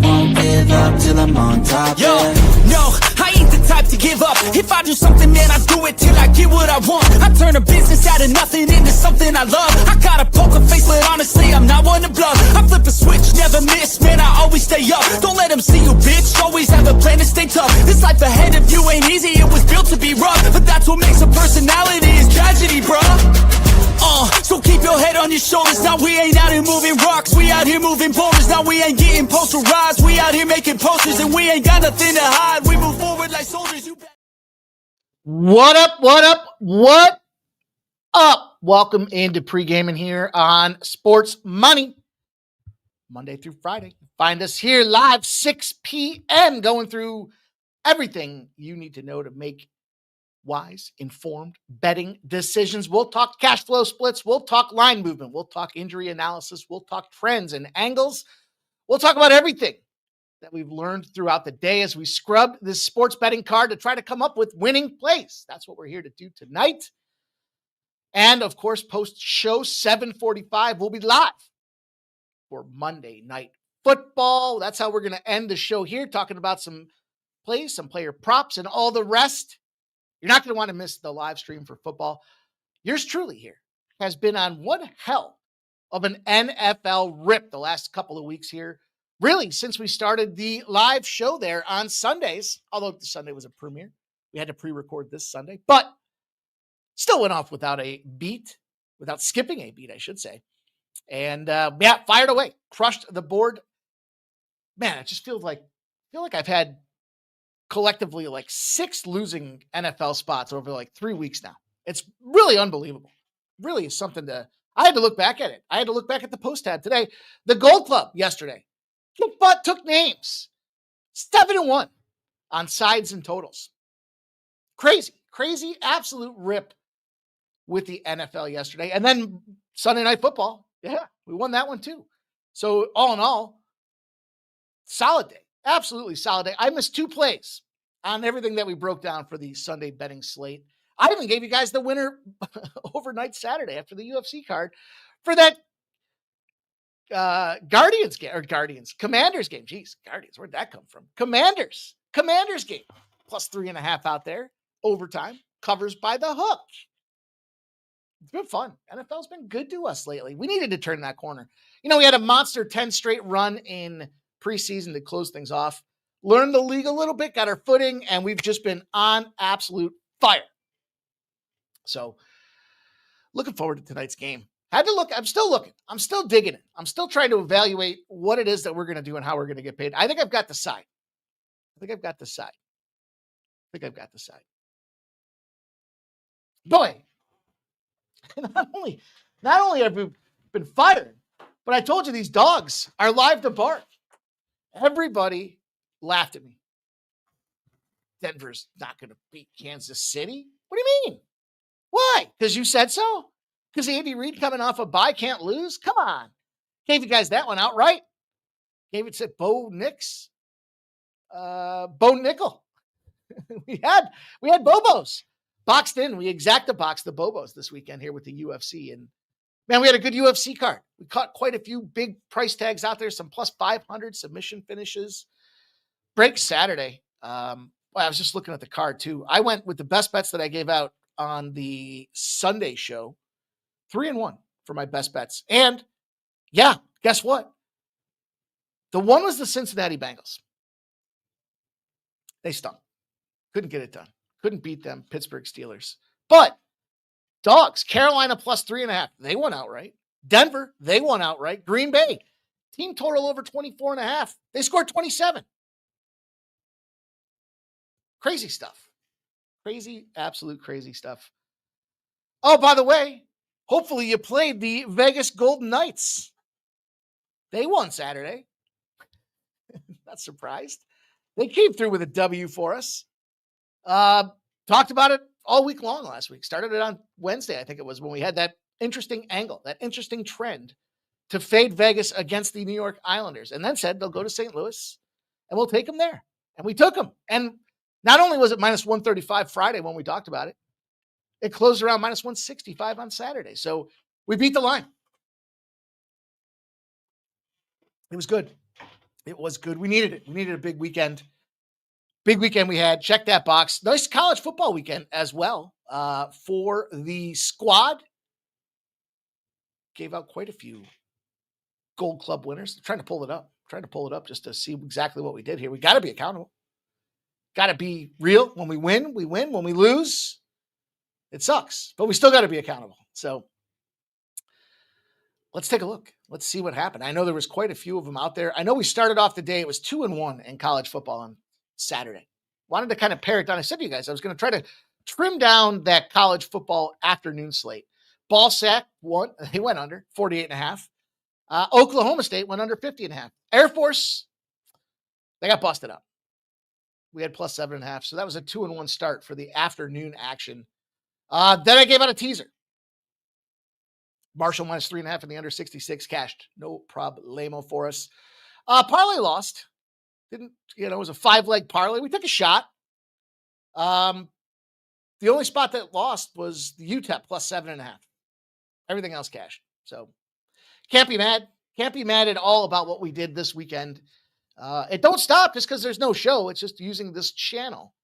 won't give up till I'm on top. Yo, no, I ain't the type to give up. If I do something, man, I do it till I get what I want. I turn a business out of nothing into something I love. I got a poker face, but honestly, I'm not one to bluff. I flip a switch, never miss, man, I always stay up. Don't let them see you, bitch, always have a plan to stay tough. This life ahead of you ain't easy, it was built to be rough. But that's what makes a personality, is tragedy, bruh. So keep your head on your shoulders. Now we ain't out here moving rocks, we out here moving boulders. Now we ain't getting posterized, we out here making posters. And we ain't got nothing to hide, we move forward like soldiers. What up, what up, what up? Welcome into Pregaming here on Sports Money, Monday through Friday. Find us here live 6 p.m. going through everything you need to know to make wise, informed betting decisions. We'll talk cash flow splits. We'll talk line movement. We'll talk injury analysis. We'll talk trends and angles. We'll talk about everything that we've learned throughout the day as we scrub this sports betting card to try to come up with winning plays. That's what we're here to do tonight. And of course, post-show 7:45, we'll be live for Monday Night Football. That's how we're going to end the show here, talking about some plays, some player props, and all the rest. You're not going to want to miss the live stream for football. Yours truly here has been on one hell of an NFL rip the last couple of weeks here. Really, since we started the live show there on Sundays, although the Sunday was a premiere. We had to pre-record this Sunday, but still went off without a beat, without skipping a beat, I should say. And fired away, crushed the board. Man, it just feel like I've had collectively like 6 losing NFL spots over like 3 weeks now. It's really unbelievable. Really is something I had to look back at it. I had to look back at the post tab today. The Gold Club yesterday took names 7-1 on sides and totals. Crazy, absolute rip with the NFL yesterday. And then Sunday Night Football. Yeah, we won that one too. So all in all, solid day. Absolutely solid day. I missed 2 plays on everything that we broke down for the Sunday betting slate. I even gave you guys the winner overnight Saturday after the UFC card for that Commanders game. Jeez, Guardians, where'd that come from? Commanders game. Plus 3.5 out there. Overtime. Covers by the hook. It's been fun. NFL's been good to us lately. We needed to turn that corner. You know, we had a monster 10 straight run in preseason to close things off, learned the league a little bit, got our footing, and we've just been on absolute fire. So looking forward to tonight's game. Had to look. I'm still looking. I'm still digging it. I'm still trying to evaluate what it is that we're going to do and how we're going to get paid. I think I've got the side. Boy, not only have we been fired, but I told you these dogs are live to bark. Everybody laughed at me. Denver's not going to beat Kansas City? What do you mean? Why? Because you said so? Because Andy Reid coming off a bye can't lose? Come on. Gave you guys that one outright. Gave it to Bo Nickel. we had Bobos boxed in. We exacta boxed the Bobos this weekend here with the UFC. And man, we had a good UFC card. We caught quite a few big price tags out there, some plus 500 submission finishes. Break Saturday. I was just looking at the card too. I went with the best bets that I gave out on the Sunday show. 3-1 for my best bets. And yeah, guess what? The one was the Cincinnati Bengals. They stunk. Couldn't get it done. Couldn't beat them. Pittsburgh Steelers. But dogs, Carolina plus 3.5. They won outright. Denver, they won outright. Green Bay, team total over 24.5. They scored 27. Crazy stuff. Crazy, absolute crazy stuff. Oh, by the way, hopefully you played the Vegas Golden Knights. They won Saturday. Not surprised. They came through with a W for us. Talked about it all week long last week. Started it on Wednesday, I think it was, when we had that interesting angle, that interesting trend to fade Vegas against the New York Islanders, and then said they'll go to St. Louis and we'll take them there. And we took them. And not only was it minus 135 Friday when we talked about it, it closed around minus 165 on Saturday. So we beat the line. It was good. It was good. We needed it. We needed a big weekend. Big weekend we had. Check that box. Nice college football weekend as well for the squad. Gave out quite a few Gold Club winners. I'm trying to pull it up just to see exactly what we did here. We got to be accountable. Got to be real. When we win, we win. When we lose, it sucks. But we still got to be accountable. So let's take a look. Let's see what happened. I know there was quite a few of them out there. I know we started off the day. It was 2-1 in college football on Saturday. Wanted to kind of pare it down. I said to you guys, I was going to try to trim down that college football afternoon slate. Ball sack won. He went under 48.5. Oklahoma State went under 50.5. Air Force, they got busted up. We had plus 7.5. So that was a 2-1 start for the afternoon action. Then I gave out a teaser. Marshall minus 3.5 in the under 66 cashed. No problemo for us. Parlay lost. Didn't, it was a 5-leg parlay. We took a shot. The only spot that lost was the UTEP plus 7.5. Everything else cashed. So can't be mad. Can't be mad at all about what we did this weekend. It don't stop just because there's no show. It's just using this channel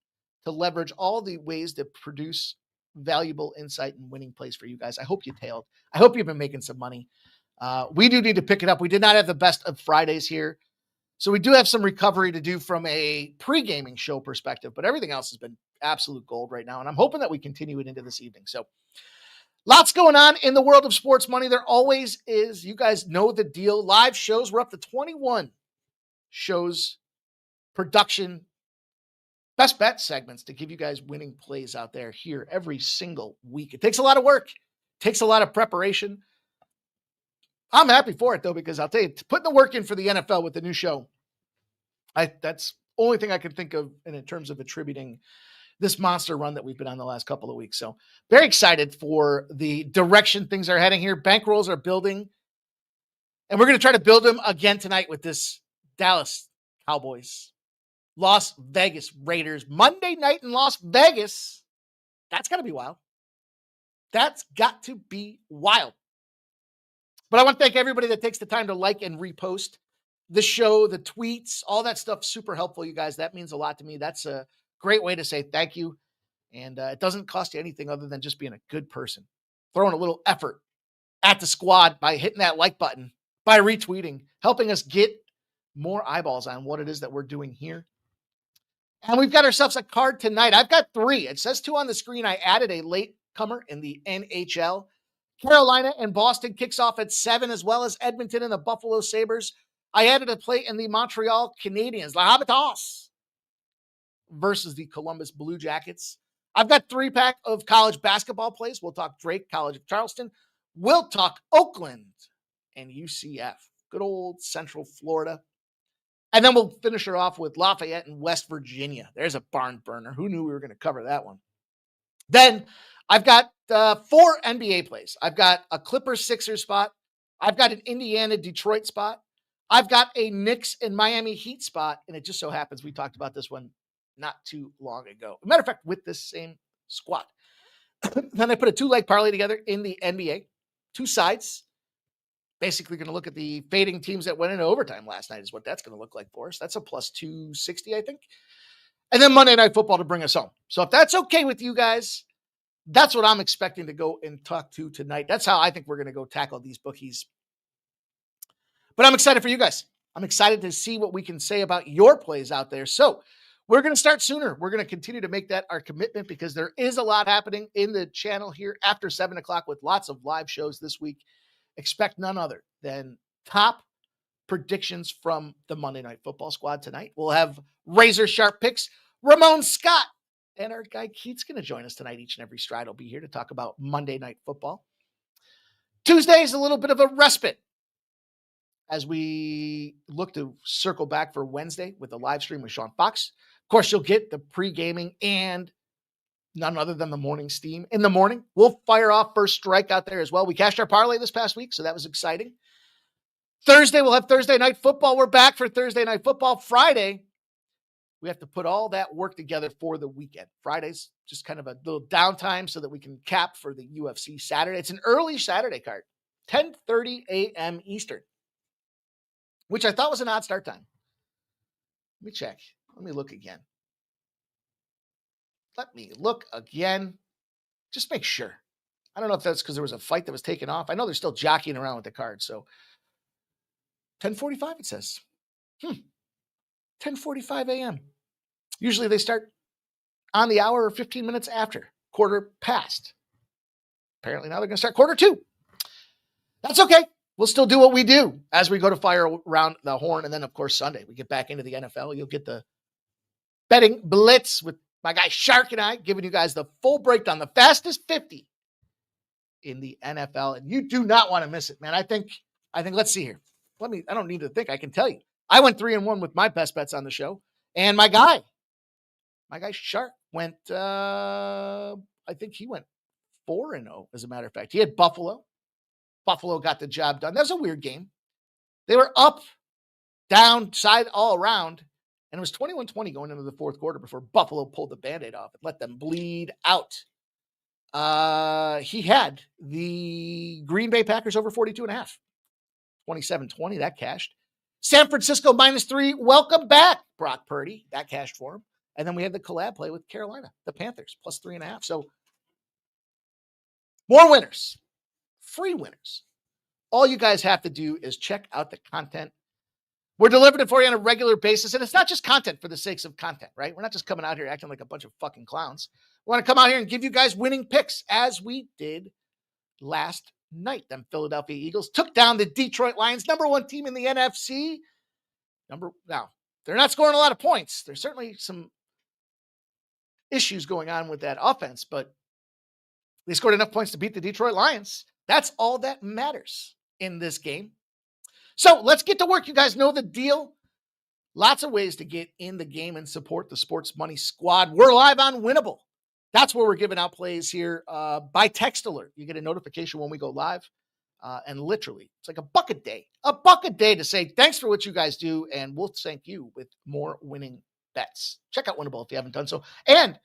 to leverage all the ways to produce valuable insight and winning plays for you guys. I hope you tailed. I hope you've been making some money. We do need to pick it up. We did not have the best of Fridays here. So we do have some recovery to do from a pre-gaming show perspective, but everything else has been absolute gold right now. And I'm hoping that we continue it into this evening. So lots going on in the world of sports money. There always is. You guys know the deal. Live shows. We're up to 21 shows, production, best bet segments to give you guys winning plays out there here every single week. It takes a lot of work. Takes a lot of preparation. I'm happy for it though, because I'll tell you, putting the work in for the NFL with the new show, that's the only thing I can think of in terms of attributing this monster run that we've been on the last couple of weeks. So very excited for the direction things are heading here. Bankrolls are building, and we're going to try to build them again tonight with this Dallas Cowboys, Las Vegas Raiders, Monday night in Las Vegas. That's got to be wild. That's got to be wild. But I want to thank everybody that takes the time to like and repost the show, the tweets, all that stuff. Super helpful, you guys. That means a lot to me. That's a great way to say thank you. And it doesn't cost you anything other than just being a good person. Throwing a little effort at the squad by hitting that like button, by retweeting, helping us get more eyeballs on what it is that we're doing here. And we've got ourselves a card tonight. I've got 3. It says 2 on the screen. I added a late comer in the NHL. Carolina and Boston kicks off at 7, as well as Edmonton and the Buffalo Sabres. I added a play in the Montreal Canadiens, La Habitas, versus the Columbus Blue Jackets. I've got 3-pack of college basketball plays. We'll talk Drake, College of Charleston. We'll talk Oakland and UCF. Good old Central Florida. And then we'll finish her off with Lafayette and West Virginia. There's a barn burner. Who knew we were going to cover that one? Then I've got 4 NBA plays. I've got a Clippers-Sixers spot. I've got an Indiana-Detroit spot. I've got a Knicks and Miami Heat spot. And it just so happens we talked about this one not too long ago. As a matter of fact, with this same squad. Then I put a 2-leg parlay together in the NBA. 2 sides. Basically going to look at the fading teams that went into overtime last night is what that's going to look like for us. That's a plus 260, I think. And then Monday Night Football to bring us home. So if that's okay with you guys, that's what I'm expecting to go and talk to tonight. That's how I think we're going to go tackle these bookies. But I'm excited for you guys. I'm excited to see what we can say about your plays out there. So we're going to start sooner. We're going to continue to make that our commitment because there is a lot happening in the channel here after 7 o'clock with lots of live shows this week. Expect none other than top predictions from the Monday Night Football squad tonight. We'll have razor sharp picks. Ramon Scott and our guy Keith's going to join us tonight. Each and every stride will be here to talk about Monday Night Football. Tuesday is a little bit of a respite as we look to circle back for Wednesday with a live stream with Sean Fox. Of course, you'll get the pre-gaming and none other than the morning steam. In the morning, we'll fire off first strike out there as well. We cashed our parlay this past week, so that was exciting. Thursday, we'll have Thursday Night Football. We're back for Thursday Night Football. Friday, we have to put all that work together for the weekend. Friday's just kind of a little downtime so that we can cap for the UFC Saturday. It's an early Saturday card, 10:30 a.m. Eastern, which I thought was an odd start time. Let me check. Let me look again. Just make sure. I don't know if that's because there was a fight that was taken off. I know they're still jockeying around with the card. So 10:45 it says. 10:45 a.m. Usually they start on the hour or 15 minutes after, quarter past. Apparently now they're going to start quarter 2. That's okay. We'll still do what we do as we go to fire around the horn. And then, of course, Sunday, we get back into the NFL. You'll get the betting blitz with my guy Shark and I giving you guys the full breakdown, the fastest 50 in the NFL. And you do not want to miss it, man. I think, let's see here. I don't need to think. I can tell you. I went 3-1 with my best bets on the show. And my guy Shark went, I think he went 4-0, as a matter of fact. He had Buffalo. Buffalo got the job done. That was a weird game. They were up, down, side, all around. And it was 21-20 going into the fourth quarter before Buffalo pulled the Band-Aid off and let them bleed out. He had the Green Bay Packers over 42.5. 27-20, that cashed. San Francisco -3. Welcome back, Brock Purdy. That cashed for him. And then we had the collab play with Carolina, the Panthers, +3.5. So more winners, free winners. All you guys have to do is check out the content. We're delivering it for you on a regular basis. And it's not just content for the sakes of content, right? We're not just coming out here acting like a bunch of fucking clowns. We want to come out here and give you guys winning picks, as we did last night. Them Philadelphia Eagles took down the Detroit Lions, #1 team in the NFC. Now, they're not scoring a lot of points. There's certainly some issues going on with that offense, but they scored enough points to beat the Detroit Lions. That's all that matters in this game. So let's get to work. You guys know the deal. Lots of ways to get in the game and support the Sports Money Squad. We're live on Winnable. That's where we're giving out plays here by text alert. You get a notification when we go live. And literally, it's like a buck a day to say thanks for what you guys do. And we'll thank you with more winning bets. Check out Winnable if you haven't done so. And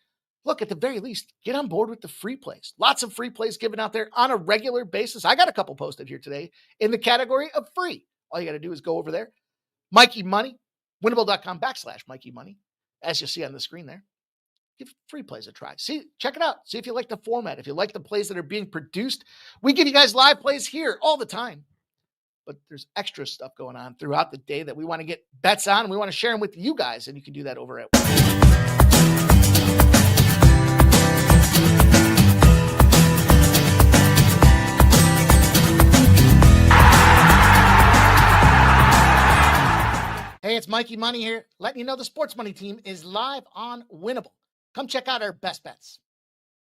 look, at the very least, get on board with the free plays. Lots of free plays given out there on a regular basis. I got a couple posted here today in the category of free. All you got to do is go over there. Mikey Money, winnable.com/Mikey Money, as you see on the screen there. Give free plays a try. Check it out. See if you like the format. If you like the plays that are being produced, we give you guys live plays here all the time. But there's extra stuff going on throughout the day that we want to get bets on. And we want to share them with you guys. And you can do that over at Hey, it's Mikey Money here, letting you know the Sports Money team is live on Winnable. Come check out our best bets.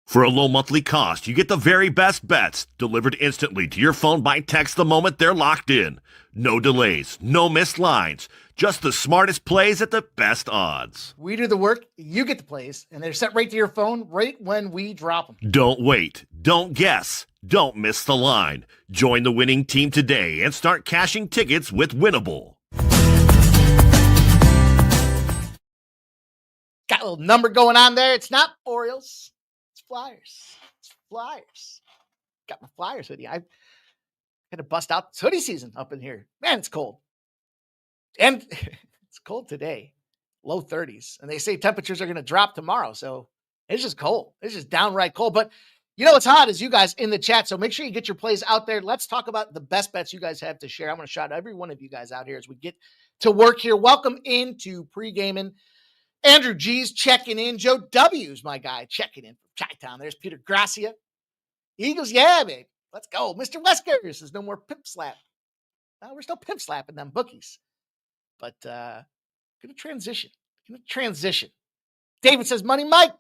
For a low monthly cost, you get the very best bets delivered instantly to your phone by text the moment they're locked in. No delays, no missed lines, just the smartest plays at the best odds. We do the work, you get the plays, and they're sent right to your phone right when we drop them. Don't wait, don't guess, don't miss the line. Join the winning team today and start cashing tickets with Winnable. Got a little number going on there. It's not Orioles. It's Flyers. Got my Flyers hoodie. I had to bust out this hoodie season up in here. Man, it's cold. And it's cold today. Low 30s. And they say temperatures are going to drop tomorrow. So it's just cold. It's just downright cold. But you know what's hot is you guys in the chat. So make sure you get your plays out there. Let's talk about the best bets you guys have to share. I'm going to shout every one of you guys out here as we get to work here. Welcome into Pregaming. Andrew G's checking in. Joe W's my guy checking in from Chi-Town. There's Peter Gracia. Eagles, yeah, babe. Let's go. Mr. Wesker says no more pimp slap. No, we're still pimp slapping them bookies. But gonna transition. David says Money Mike.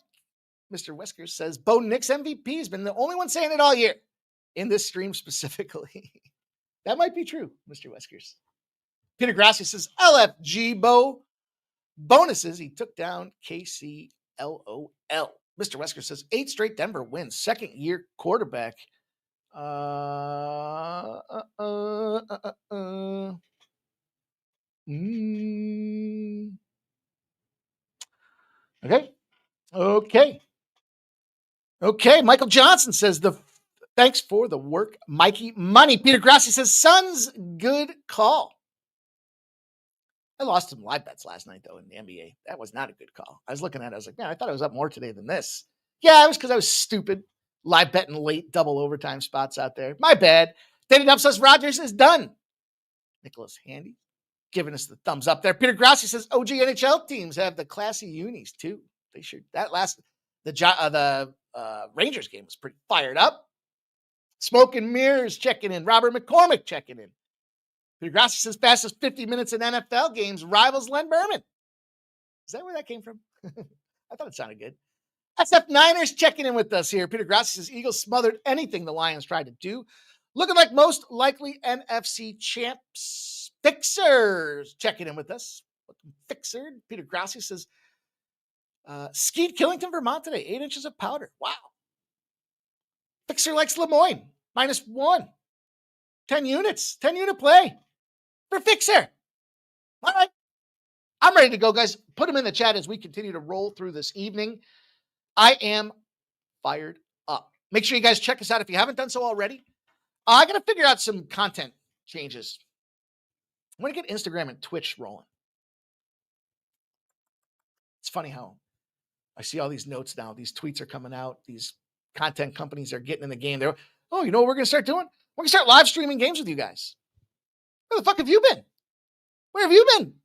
Mr. Wesker says Bo Nix MVP has been the only one saying it all year in this stream specifically. That might be true, Mr. Weskers. Peter Gracia says LFG Bo. Bonuses, he took down KC LOL. Mr. Wesker says 8 straight Denver wins. Second year quarterback. Okay. Michael Johnson says thanks for the work, Mikey Money. Peter Grassi says Suns, good call. I lost some live bets last night, though, in the NBA. That was not a good call. I was looking at it. I was like, man, I thought I was up more today than this. Yeah, it was because I was stupid. Live betting late double overtime spots out there. My bad. David Up says Rogers is done. Nicholas Handy giving us the thumbs up there. Peter Grassi says OG NHL teams have the classy unis, too. They should. That last, the Rangers game was pretty fired up. Smoke and Mirrors checking in. Robert McCormick checking in. Peter Grassi says fastest 50 minutes in NFL games rivals Len Berman. Is that where that came from? I thought it sounded good. SF Niners checking in with us here. Peter Grassi says Eagles smothered anything the Lions tried to do. Looking like most likely NFC champs. Fixers checking in with us. Looking fixered. Peter Grassi says skied Killington, Vermont today. 8 inches of powder. Wow. Fixer likes Lemoyne. -1. 10 units. 10 unit play for Fixer. All right. I'm ready to go, guys. Put them in the chat as we continue to roll through this evening. I am fired up. Make sure you guys check us out if you haven't done so already. I got to figure out some content changes. I'm going to get Instagram and Twitch rolling. It's funny how I see all these notes now. These tweets are coming out. These content companies are getting in the game. They're, oh, you know what we're going to start doing? We're going to start live streaming games with you guys. Where the fuck have you been? Where have you been?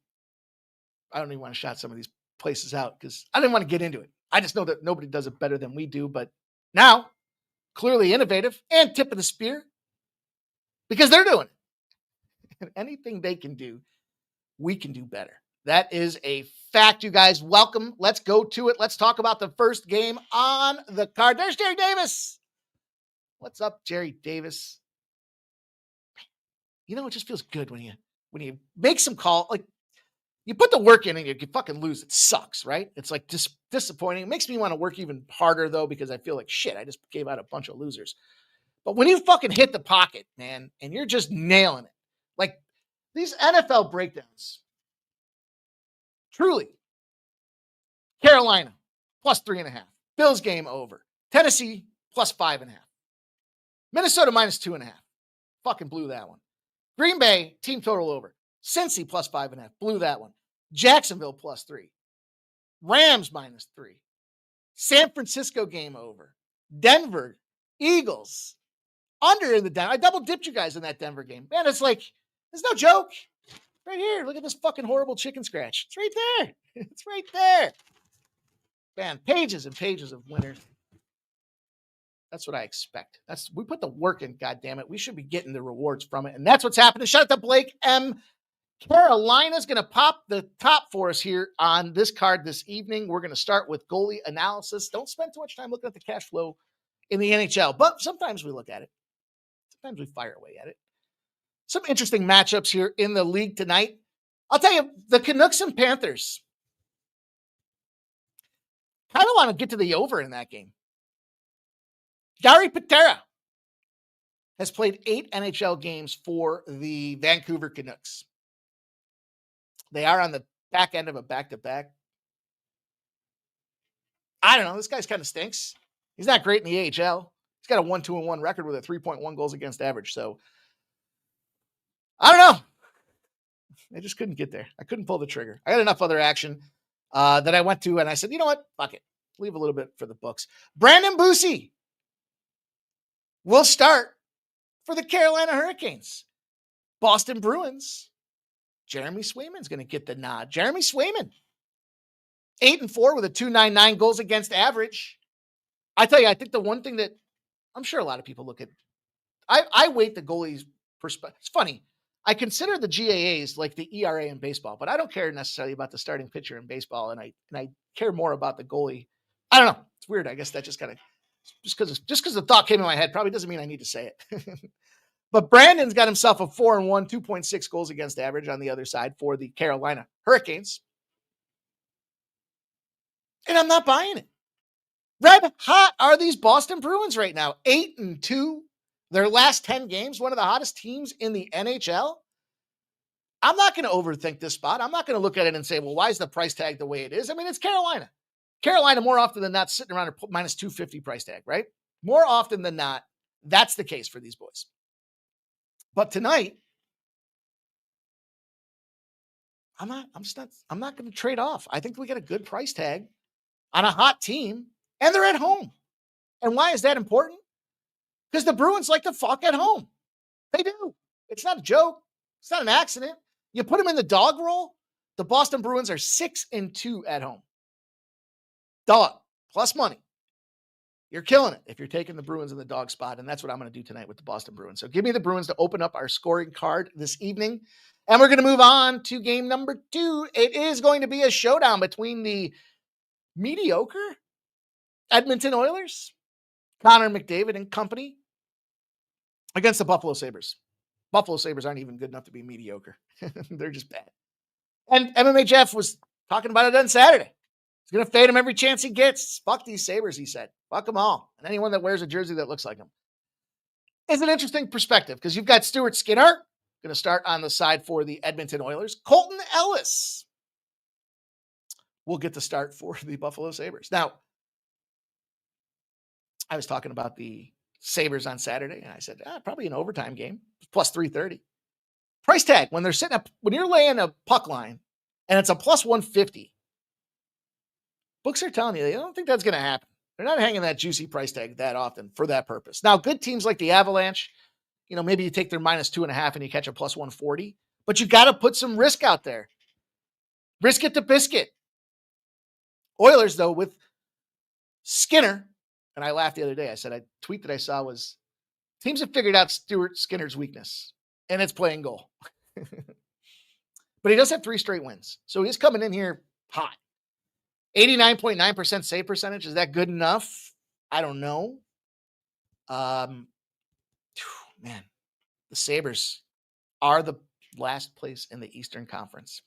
I don't even want to shout some of these places out because I didn't want to get into it. I just know that nobody does it better than we do. But now, clearly innovative and tip of the spear because they're doing it. And anything they can do, we can do better. That is a fact, you guys. Welcome. Let's go to it. Let's talk about the first game on the card. There's Jerry Davis. What's up, Jerry Davis? You know, it just feels good when you make some call. Like, you put the work in and you fucking lose. It sucks, right? It's like disappointing. It makes me want to work even harder, though, because I feel like, shit, I just gave out a bunch of losers. But when you fucking hit the pocket, man, and you're just nailing it, like these NFL breakdowns, truly, Carolina, +3.5. Bills game over. Tennessee, +5.5. Minnesota, -2.5. Fucking blew that one. Green Bay, team total over. Cincy, +5.5. Blew that one. Jacksonville, +3. Rams, -3. San Francisco game over. Denver, Eagles, under in the Denver. I double dipped you guys in that Denver game. Man, it's like, there's no joke. Right here. Look at this fucking horrible chicken scratch. It's right there. It's right there. Man, pages and pages of winners. That's what I expect. We put the work in, goddammit. We should be getting the rewards from it. And that's what's happening. Shout out to Blake M. Carolina's going to pop the top for us here on this card this evening. We're going to start with goalie analysis. Don't spend too much time looking at the cash flow in the NHL, but sometimes we look at it. Sometimes we fire away at it. Some interesting matchups here in the league tonight. I'll tell you, the Canucks and Panthers. Kind of want to get to the over in that game. Gary Patera has played 8 NHL games for the Vancouver Canucks. They are on the back end of a back-to-back. I don't know. This guy's kind of stinks. He's not great in the AHL. He's got a 1-2-1 record with a 3.1 goals against average. So, I don't know. I just couldn't get there. I couldn't pull the trigger. I got enough other action that I went to, and I said, you know what? Fuck it. Leave a little bit for the books. Brandon Bussi will start for the Carolina Hurricanes. Boston Bruins. Jeremy Swayman's going to get the nod. Jeremy Swayman, 8-4 with a 2.99 goals against average. I tell you, I think the one thing that I'm sure a lot of people look at, I weight the goalie's perspective. It's funny. I consider the GAAs like the ERA in baseball, but I don't care necessarily about the starting pitcher in baseball, and I care more about the goalie. I don't know. It's weird. I guess that just because the thought came in my head probably doesn't mean I need to say it. But Brandon's got himself a 4-1, 2.6 goals against average on the other side for the Carolina Hurricanes. And I'm not buying it. Red hot are these Boston Bruins right now. 8-2. Their last 10 games, one of the hottest teams in the NHL. I'm not going to overthink this spot. I'm not going to look at it and say, well, why is the price tag the way it is? I mean, it's Carolina. Carolina, more often than not, sitting around a -250 price tag, right? More often than not, that's the case for these boys. But tonight, I'm not going to trade off. I think we get a good price tag on a hot team, and they're at home. And why is that important? Because the Bruins like to fuck at home. They do. It's not a joke. It's not an accident. You put them in the dog role, the Boston Bruins are 6-2 at home. Dog, plus money. You're killing it if you're taking the Bruins in the dog spot, and that's what I'm going to do tonight with the Boston Bruins. So give me the Bruins to open up our scoring card this evening, and we're going to move on to game number 2. It is going to be a showdown between the mediocre Edmonton Oilers, Connor McDavid and company, against the Buffalo Sabres. Buffalo Sabres aren't even good enough to be mediocre. They're just bad. And MMA Jeff was talking about it on Saturday. He's going to fade him every chance he gets. Fuck these Sabres, he said. Fuck them all. And anyone that wears a jersey that looks like him. It's an interesting perspective because you've got Stuart Skinner going to start on the side for the Edmonton Oilers. Colton Ellis will get the start for the Buffalo Sabres. Now, I was talking about the Sabres on Saturday, and I said, probably an overtime game, plus 330. Price tag, when they're sitting up, when you're laying a puck line, and it's a plus 150, books are telling you, they don't think that's going to happen. They're not hanging that juicy price tag that often for that purpose. Now, good teams like the Avalanche, maybe you take their minus 2.5 and you catch a plus 140, but you got to put some risk out there. Risk it to biscuit. Oilers, though, with Skinner, and I laughed the other day. I said, a tweet that I saw was, teams have figured out Stuart Skinner's weakness, and it's playing goal. But he does have 3 straight wins. So he's coming in here hot. 89.9% save percentage. Is that good enough? I don't know. Man, the Sabres are the last place in the Eastern Conference.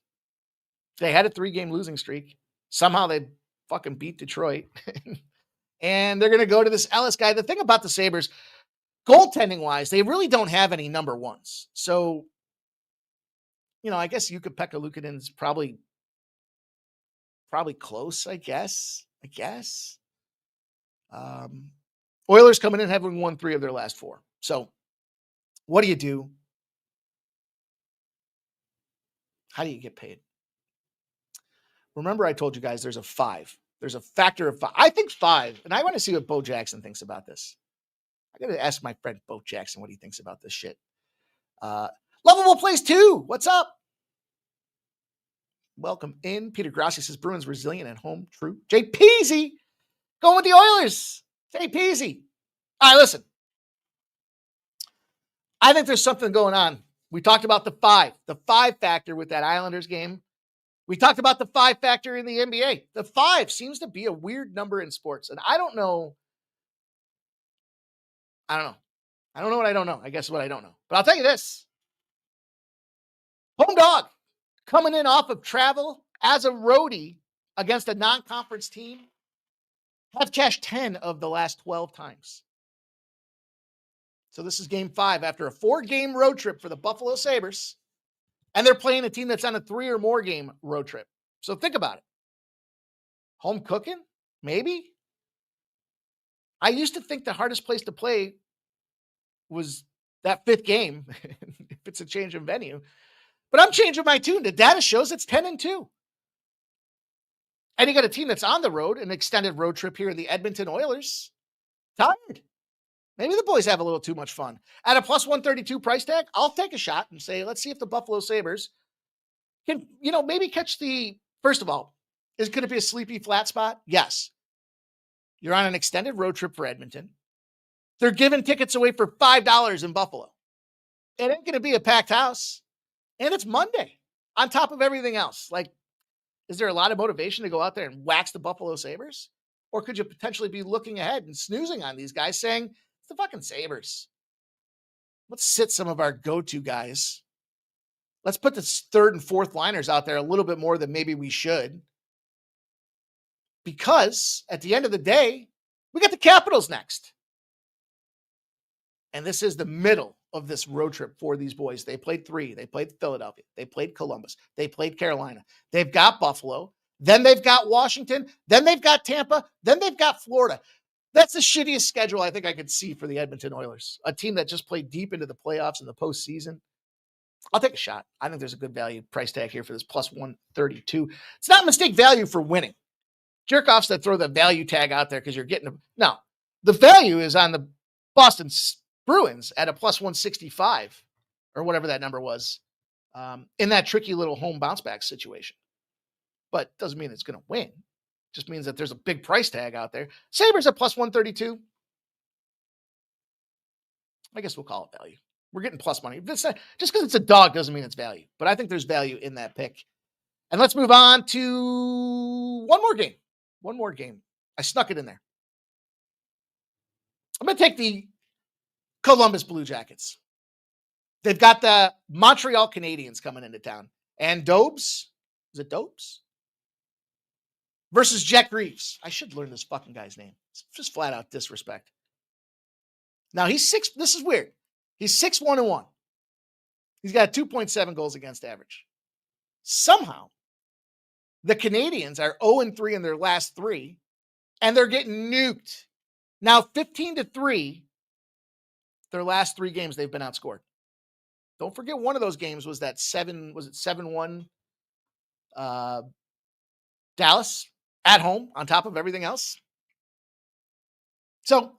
They had a 3-game losing streak. Somehow they fucking beat Detroit. And they're going to go to this Ellis guy. The thing about the Sabres, goaltending-wise, they really don't have any number ones. So, I guess Jukka-Pekka Luukkonen's probably close, I guess. Oilers coming in having won 3 of their last 4. So, what do you do? How do you get paid? Remember I told you guys there's a 5. There's a factor of 5. I think 5, and I want to see what Bo Jackson thinks about this. I got to ask my friend Bo Jackson what he thinks about this shit. Lovable Plays 2. What's up? Welcome in. Peter Grassi says Bruins resilient at home. True. Jay Peasy going with the Oilers. Jay Peasy. All right, listen. I think there's something going on. We talked about the 5 factor with that Islanders game. We talked about the 5 factor in the NBA. The 5 seems to be a weird number in sports. And I don't know. I don't know what I don't know. I guess what I don't know. But I'll tell you this. Home dog coming in off of travel as a roadie against a non-conference team have cashed 10 of the last 12 times. So this is game 5 after a 4-game road trip for the Buffalo Sabres. And they're playing a team that's on a 3 or more game road trip. So think about it. Home cooking? Maybe. I used to think the hardest place to play was that 5th game, if it's a change of venue. But I'm changing my tune. The data shows it's 10-2. And you got a team that's on the road, an extended road trip here, the Edmonton Oilers. Tired. Maybe the boys have a little too much fun. At a plus 132 price tag, I'll take a shot and say, let's see if the Buffalo Sabres can, maybe catch the, first of all, is it going to be a sleepy flat spot? Yes. You're on an extended road trip for Edmonton. They're giving tickets away for $5 in Buffalo. It ain't going to be a packed house. And it's Monday on top of everything else. Like, is there a lot of motivation to go out there and wax the Buffalo Sabres? Or could you potentially be looking ahead and snoozing on these guys saying, it's the fucking Sabres. Let's sit some of our go-to guys. Let's put the 3rd and 4th liners out there a little bit more than maybe we should. Because at the end of the day, we got the Capitals next. And this is the middle of this road trip for these boys. They played 3. They played Philadelphia. They played Columbus. They played Carolina. They've got Buffalo. Then they've got Washington. Then they've got Tampa. Then they've got Florida. That's the shittiest schedule I think I could see for the Edmonton Oilers. A team that just played deep into the playoffs in the postseason. I'll take a shot. I think there's a good value price tag here for this plus 132. It's not mistake value for winning. Jerk-offs that throw the value tag out there because you're getting them. No, the value is on the Boston Bruins at a plus 165 or whatever that number was in that tricky little home bounce back situation. But doesn't mean it's going to win. Just means that there's a big price tag out there. Sabres at plus 132. I guess we'll call it value. We're getting plus money. Just because it's a dog doesn't mean it's value. But I think there's value in that pick. And let's move on to one more game. One more game. I snuck it in there. I'm going to take the Columbus Blue Jackets. They've got the Montreal Canadiens coming into town. And Dobes, is it Dobes? Versus Jack Reeves. I should learn this fucking guy's name. It's just flat out disrespect. Now he's this is weird. He's 6-1-1. He's got 2.7 goals against average. Somehow, the Canadiens are 0-3 in their last 3, and they're getting nuked. Now 15-3, their last 3 games they've been outscored. Don't forget one of those games was that 7-1 Dallas at home on top of everything else. So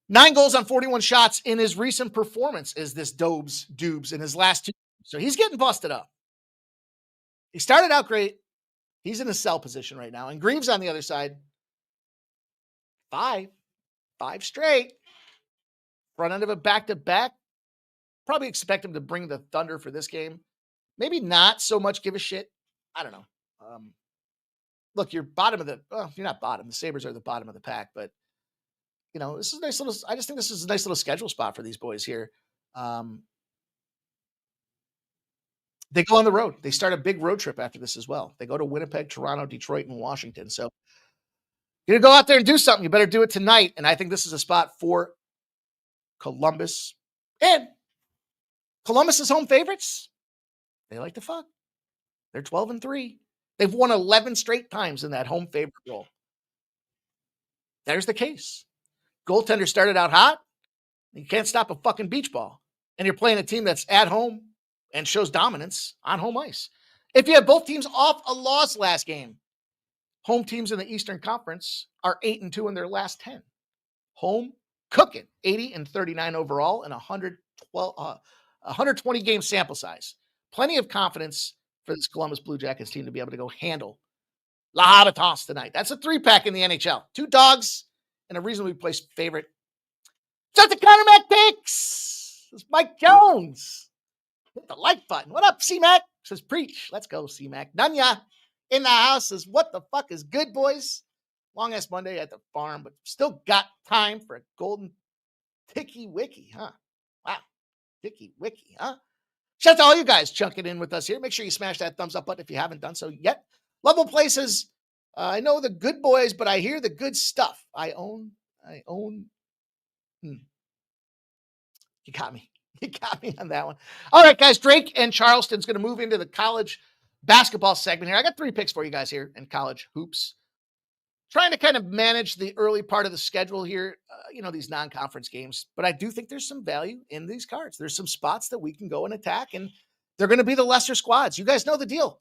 9 goals on 41 shots in his recent performance is this Dubes in his last 2. So he's getting busted up. He started out great. He's in a sell position right now. And Greaves on the other side, 5 straight. Front end of a back-to-back. Probably expect him to bring the Thunder for this game. Maybe not so much give a shit. I don't know. Look, you're bottom of you're not bottom. The Sabres are the bottom of the pack, but this is a nice little, I just think this is a nice little schedule spot for these boys here. They go on the road. They start a big road trip after this as well. They go to Winnipeg, Toronto, Detroit, and Washington. So you're going to go out there and do something. You better do it tonight. And I think this is a spot for Columbus. And Columbus's home favorites, they like to fuck. They're 12-3. They've won 11 straight times in that home favorite role. There's the case. Goaltender started out hot. You can't stop a fucking beach ball. And you're playing a team that's at home and shows dominance on home ice. If you have both teams off a loss last game, home teams in the Eastern Conference are 8-2 in their last 10. Home cooking, 80-39 overall and 120 game sample size. Plenty of confidence for this Columbus Blue Jackets team to be able to go handle La Habitants tonight. That's a 3-pack in the NHL. 2 dogs and a reasonably placed favorite. Shout to Connor Mac Picks. It's Mike Jones. Hit the like button. What up, C-Mac? Says preach. Let's go, C-Mac. Nunya in the house says, what the fuck is good, boys? Long ass Monday at the farm, but still got time for a golden Ticky Wiki, huh? Wow. Ticky Wiki, huh? Shout out to all you guys chunking in with us here. Make sure you smash that thumbs up button if you haven't done so yet. Level Places. I know the good boys, but I hear the good stuff. I own. You got me. You got me on that one. All right, guys. Drake and Charleston's going to move into the college basketball segment here. I got 3 picks for you guys here in college hoops. Trying to kind of manage the early part of the schedule here, these non-conference games. But I do think there's some value in these cards. There's some spots that we can go and attack, and they're going to be the lesser squads. You guys know the deal.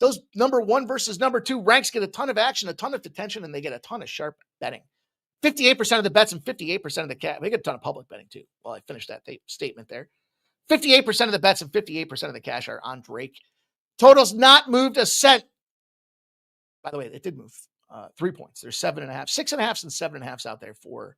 Those number 1 versus number 2 ranks get a ton of action, a ton of attention, and they get a ton of sharp betting. 58% of the bets and 58% of the cash. They get a ton of public betting too. Well, I finished that statement there. 58% of the bets and 58% of the cash are on Drake. Totals not moved a cent. By the way, it did move 3 points. There's 7.5, 6.5, and 7.5s out there for,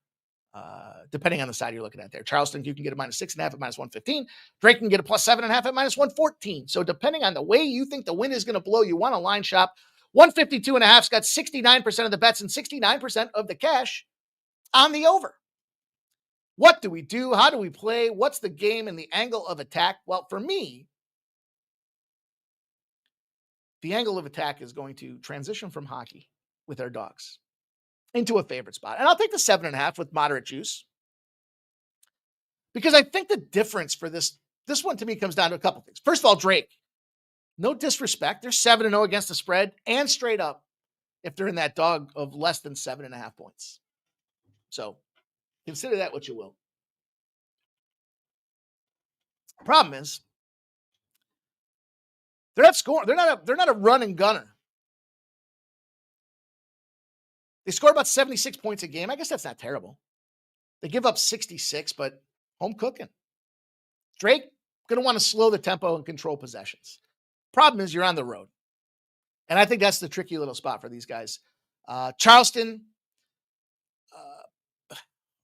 depending on the side you're looking at there. Charleston, you can get a -6.5 at -115. Drake can get a +7.5 at -114. So depending on the way you think the wind is going to blow, you want to line shop. 152.5's got 69% of the bets and 69% of the cash on the over. What do we do? How do we play? What's the game and the angle of attack? Well, for me, the angle of attack is going to transition from hockey with our dogs into a favorite spot. And I'll take the 7.5 with moderate juice, because I think the difference for this one to me comes down to a couple things. First of all, Drake, no disrespect. They're 7-0 against the spread and straight up if they're in that dog of less than 7.5 points. So consider that what you will. Problem is, they're not scoring. They're not a run and gunner. They score about 76 points a game. I guess that's not terrible. They give up 66, but home cooking. Drake going to want to slow the tempo and control possessions. Problem is, you're on the road. And I think that's the tricky little spot for these guys. Charleston,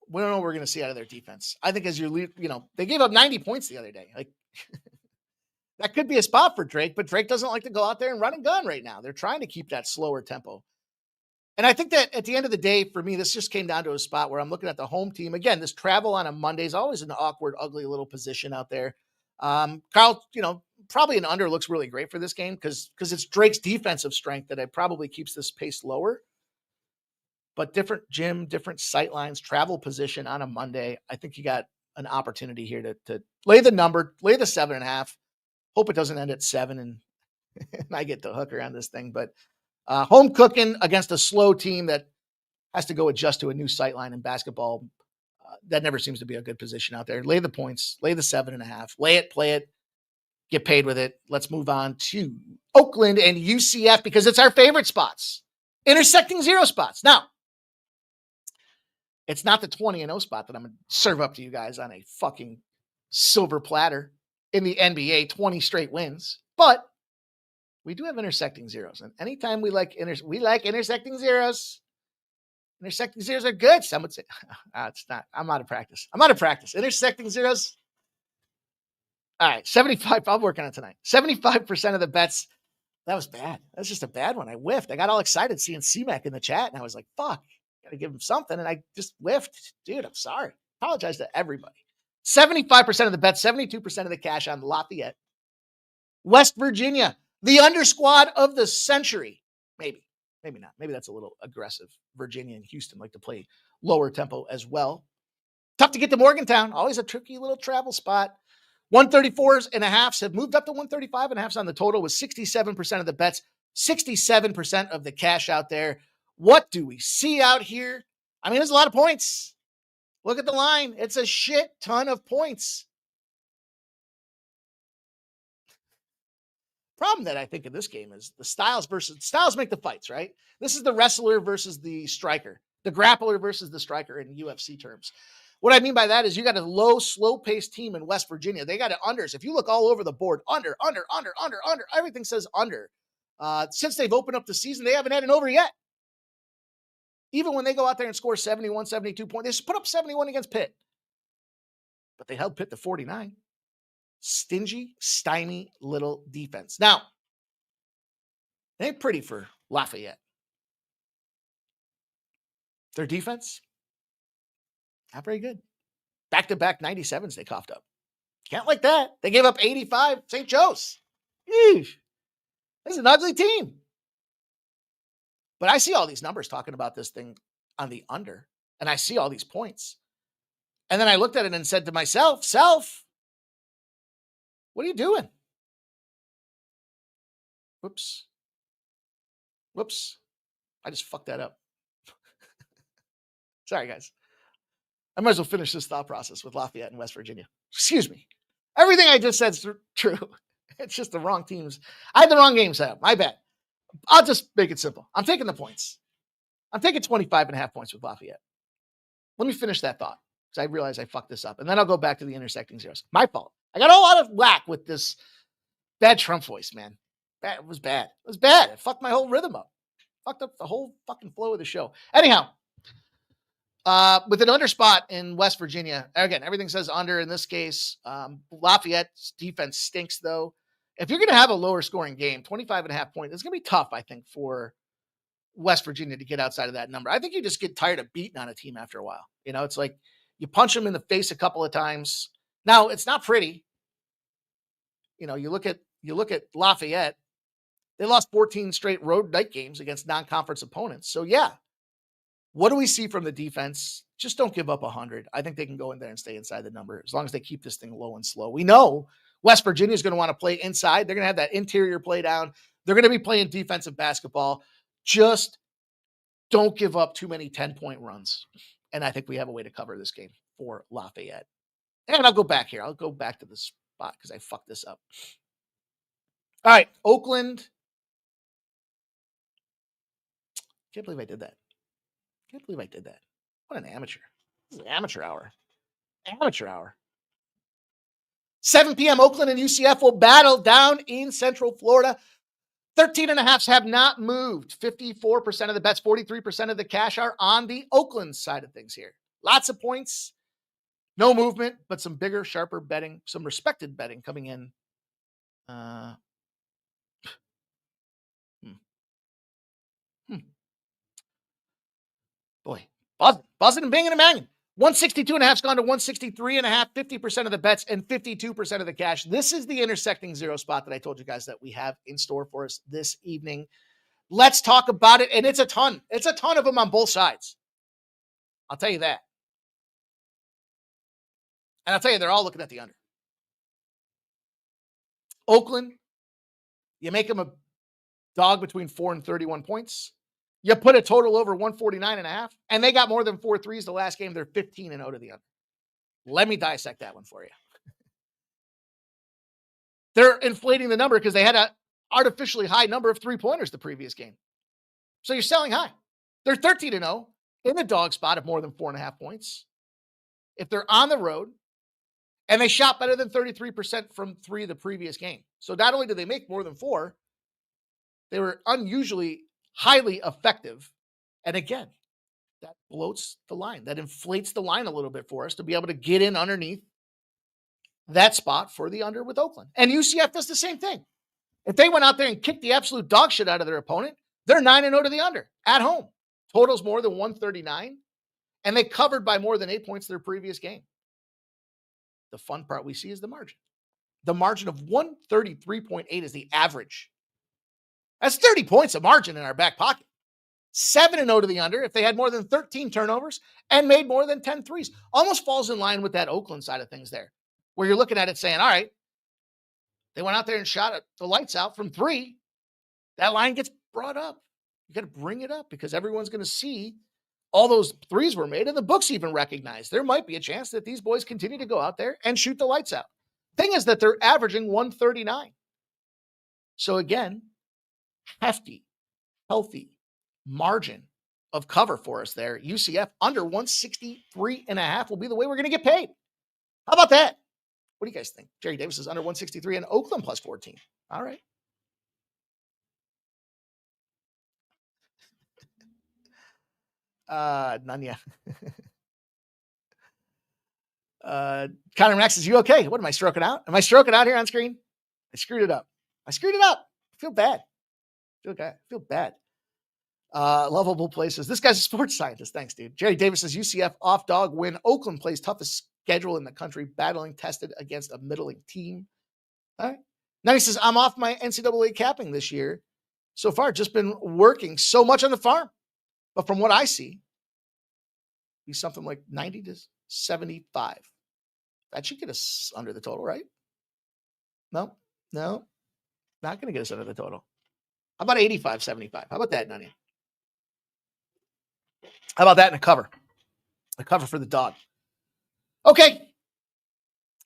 we don't know what we're going to see out of their defense. I think as they gave up 90 points the other day. Like, that could be a spot for Drake, but Drake doesn't like to go out there and run and gun right now. They're trying to keep that slower tempo. And I think that at the end of the day, for me, this just came down to a spot where I'm looking at the home team. Again, this travel on a Monday is always an awkward, ugly little position out there. Carl, probably an under looks really great for this game because it's Drake's defensive strength that probably keeps this pace lower. But different gym, different sight lines, travel position on a Monday. I think you got an opportunity here to lay the number, lay the 7.5. Hope it doesn't end at 7 and I get the hooker on this thing. But home cooking against a slow team that has to go adjust to a new sight line in basketball. That never seems to be a good position out there. Lay the points, lay the 7.5, lay it, play it, get paid with it. Let's move on to Oakland and UCF because it's our favorite spots. Intersecting zero spots. Now, it's not the 20-0 spot that I'm going to serve up to you guys on a fucking silver platter in the NBA, 20 straight wins. But we do have intersecting zeros. And anytime we like intersecting zeros. Intersecting zeros are good. Some would say, it's not. I'm out of practice. Intersecting zeros. All right, 75. I'm working on it tonight. 75% of the bets. That was bad. That's just a bad one. I whiffed. I got all excited seeing C-Mac in the chat, and I was like, fuck. Got to give him something, and I just whiffed. Dude, I'm sorry. Apologize to everybody. 75% of the bets, 72% of the cash on Lafayette. West Virginia, the under squad of the century. Maybe not. Maybe that's a little aggressive. Virginia and Houston like to play lower tempo as well. Tough to get to Morgantown. Always a tricky little travel spot. 134.5s have moved up to 135.5s on the total with 67% of the bets, 67% of the cash out there. What do we see out here? I mean, there's a lot of points. Look at the line. It's a shit ton of points. Problem that I think in this game is the styles make the fights, right? This is the wrestler versus the striker, the grappler versus the striker in UFC terms. What I mean by that is you got a low, slow-paced team in West Virginia. They got unders. If you look all over the board, under. Everything says under. Since they've opened up the season, they haven't had an over yet. Even when they go out there and score 71, 72 points, they just put up 71 against Pitt. But they held Pitt to 49. Stingy, stymie little defense. Now, it ain't pretty for Lafayette. Their defense, not very good. Back-to-back 97s they coughed up. Can't like that. They gave up 85. St. Joe's. Eesh. This is an ugly team. But I see all these numbers talking about this thing on the under, and I see all these points. And then I looked at it and said to myself, what are you doing? Whoops. I just fucked that up. Sorry, guys. I might as well finish this thought process with Lafayette and West Virginia. Excuse me. Everything I just said is true. It's just the wrong teams. I had the wrong game set up. My bad. I'll just make it simple. I'm taking the points. I'm taking 25.5 points with Lafayette. Let me finish that thought because I realize I fucked this up. And then I'll go back to the intersecting zeros. My fault. I got a lot of whack with this bad Trump voice, man. It was bad. It fucked my whole rhythm up. Fucked up the whole fucking flow of the show. Anyhow, with an under spot in West Virginia, again, everything says under in this case. Lafayette's defense stinks, though. If you're going to have a lower scoring game, 25.5 points, it's going to be tough, I think, for West Virginia to get outside of that number. I think you just get tired of beating on a team after a while. It's like you punch them in the face a couple of times. Now, it's not pretty. You look at Lafayette. They lost 14 straight road night games against non-conference opponents. So, yeah. What do we see from the defense? Just don't give up 100. I think they can go in there and stay inside the number as long as they keep this thing low and slow. We know West Virginia is going to want to play inside. They're going to have that interior play down. They're going to be playing defensive basketball. Just don't give up too many 10-point runs. And I think we have a way to cover this game for Lafayette. And I'll go back here. I'll go back to this spot because I fucked this up. All right, Oakland. Can't believe I did that. What an amateur. This is amateur hour. 7 p.m. Oakland and UCF will battle down in Central Florida. 13.5s have not moved. 54% of the bets, 43% of the cash are on the Oakland side of things here. Lots of points, no movement, but some bigger, sharper betting, some respected betting coming in. Boy, buzzing and banging and banging. 162.5 has gone to 163.5, 50% of the bets and 52% of the cash. This is the intersecting zero spot that I told you guys that we have in store for us this evening. Let's talk about it. And it's a ton. It's a ton of them on both sides. I'll tell you that. And I'll tell you, they're all looking at the under. Oakland, you make them a dog between 4 and 31 points. You put a total over 149.5, and they got more than 4 threes the last game. They're 15-0 to the under. Let me dissect that one for you. They're inflating the number because they had an artificially high number of three-pointers the previous game. So you're selling high. They're 13-0 in the dog spot of more than 4.5 points. If they're on the road, and they shot better than 33% from 3 the previous game. So not only did they make more than 4, they were unusually highly effective. And again, that bloats the line. That inflates the line a little bit for us to be able to get in underneath that spot for the under with Oakland. And UCF does the same thing. If they went out there and kicked the absolute dog shit out of their opponent, they're 9-0 to the under at home. Totals more than 139. And they covered by more than 8 points their previous game. The fun part we see is the margin. The margin of 133.8 is the average. That's 30 points of margin in our back pocket. 7-0 to the under if they had more than 13 turnovers and made more than 10 threes. Almost falls in line with that Oakland side of things there, where you're looking at it saying, all right, they went out there and shot the lights out from 3. That line gets brought up. You got to bring it up because everyone's going to see all those threes were made, and the books even recognize there might be a chance that these boys continue to go out there and shoot the lights out. Thing is that they're averaging 139. So again, hefty, healthy margin of cover for us there. UCF under 163.5 will be the way we're going to get paid. How about that? What do you guys think? Jerry Davis is under 163 and Oakland plus 14. All right. None yet. Connor Max, is you okay? What am I stroking out? Am I stroking out here on screen? I screwed it up. I feel bad. I feel bad. Lovable places. This guy's a sports scientist. Thanks, dude. Jerry Davis says UCF off dog win. Oakland plays toughest schedule in the country, battling tested against a middling team. All right. Now he says, I'm off my NCAA capping this year. So far, just been working so much on the farm. But from what I see, be something like 90 to 75. That should get us under the total, right? No, not going to get us under the total. How about 85, 75? How about that, Nunny? How about that in a cover? A cover for the dog. Okay.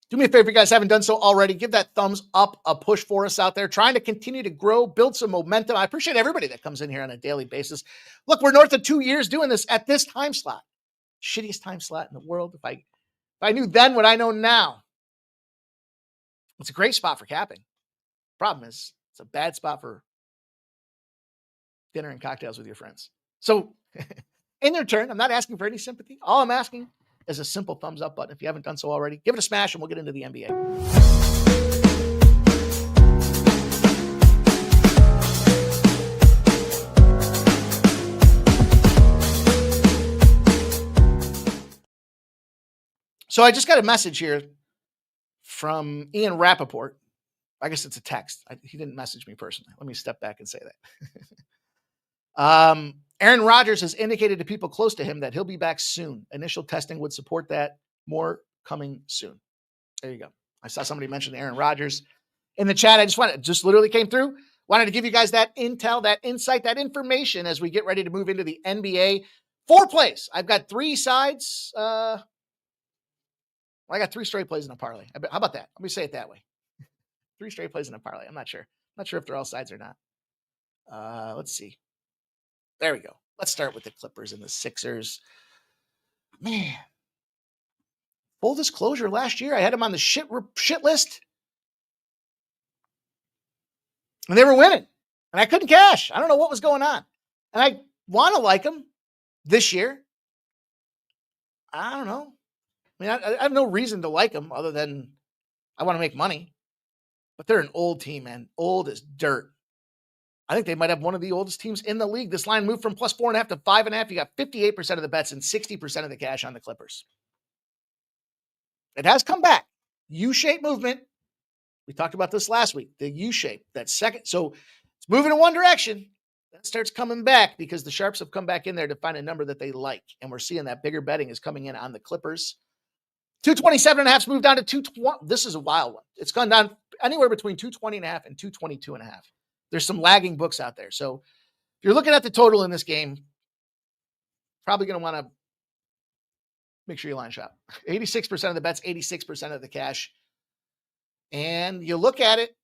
Do me a favor, if you guys haven't done so already, give that thumbs up, a push for us out there, trying to continue to grow, build some momentum. I appreciate everybody that comes in here on a daily basis. Look, we're north of 2 years doing this at this time slot. Shittiest time slot in the world. If I knew then what I know now, it's a great spot for capping. Problem is, it's a bad spot for dinner and cocktails with your friends. So in return, I'm not asking for any sympathy. All I'm asking is a simple thumbs up button. If you haven't done so already, give it a smash and we'll get into the NBA. So I just got a message here from Ian Rappaport. I guess it's a text. He didn't message me personally. Let me step back and say that. Aaron Rodgers has indicated to people close to him that he'll be back soon. Initial testing would support that. More coming soon. There you go. I saw somebody mention Aaron Rodgers in the chat. Just literally came through. Wanted to give you guys that intel, that insight, that information as we get ready to move into the NBA. 4 plays. I've got 3 sides. Well, I got 3 straight plays in a parlay. How about that? Let me say it that way. 3 straight plays in a parlay. I'm not sure. Not sure if they're all sides or not. Let's see. There we go. Let's start with the Clippers and the Sixers. Man. Full disclosure, last year I had them on the shit list. And they were winning. And I couldn't cash. I don't know what was going on. And I want to like them this year. I don't know. I mean, I have no reason to like them other than I want to make money. But they're an old team, man. Old as dirt. I think they might have one of the oldest teams in the league. This line moved from plus 4.5 to 5.5. You got 58% of the bets and 60% of the cash on the Clippers. It has come back. U-shaped movement. We talked about this last week. The U-shape, that second. So it's moving in one direction. That starts coming back because the Sharps have come back in there to find a number that they like. And we're seeing that bigger betting is coming in on the Clippers. 227.5's moved down to 220. This is a wild one. It's gone down anywhere between 220.5 and 222.5. There's some lagging books out there. So if you're looking at the total in this game, probably going to want to make sure you line shop. 86% of the bets, 86% of the cash. And you look at it,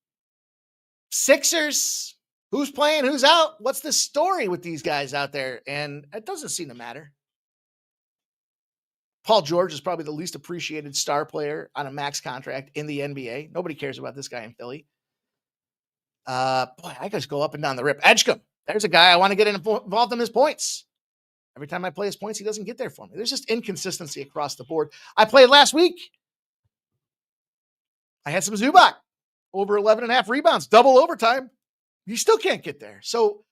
Sixers, who's playing, who's out? What's the story with these guys out there? And it doesn't seem to matter. Paul George is probably the least appreciated star player on a max contract in the NBA. Nobody cares about this guy in Philly. Boy, I just go up and down the rip. Edgecombe, there's a guy I want to get involved in his points. Every time I play his points, he doesn't get there for me. There's just inconsistency across the board. I played last week. I had some Zubac, over 11.5 rebounds, double overtime. You still can't get there. So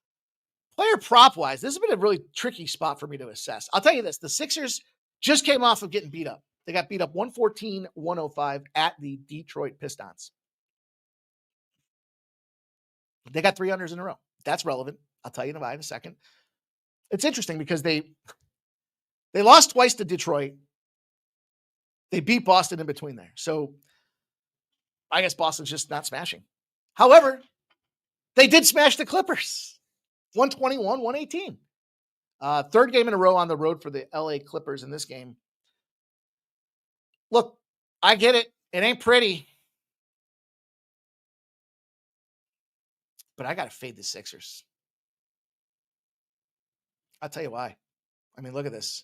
player prop-wise, this has been a really tricky spot for me to assess. I'll tell you this. The Sixers just came off of getting beat up. They got beat up 114-105 at the Detroit Pistons. They got 3 unders in a row. That's relevant. I'll tell you in a second. It's interesting because they lost twice to Detroit. They beat Boston in between there. So I guess Boston's just not smashing. However, they did smash the Clippers. 121-118. Third game in a row on the road for the LA Clippers in this game. Look, I get it. It ain't pretty. But I got to fade the Sixers. I'll tell you why. I mean, look at this.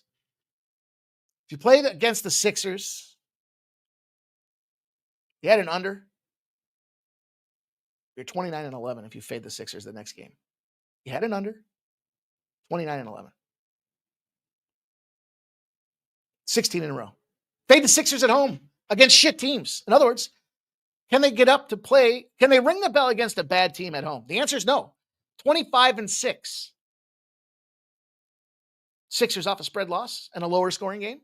If you played against the Sixers, you had an under. You're 29-11 if you fade the Sixers the next game. You had an under. 29-11. 16 in a row. Fade the Sixers at home against shit teams. In other words, can they get up to play? Can they ring the bell against a bad team at home? The answer is no. 25-6. Sixers off a spread loss and a lower scoring game.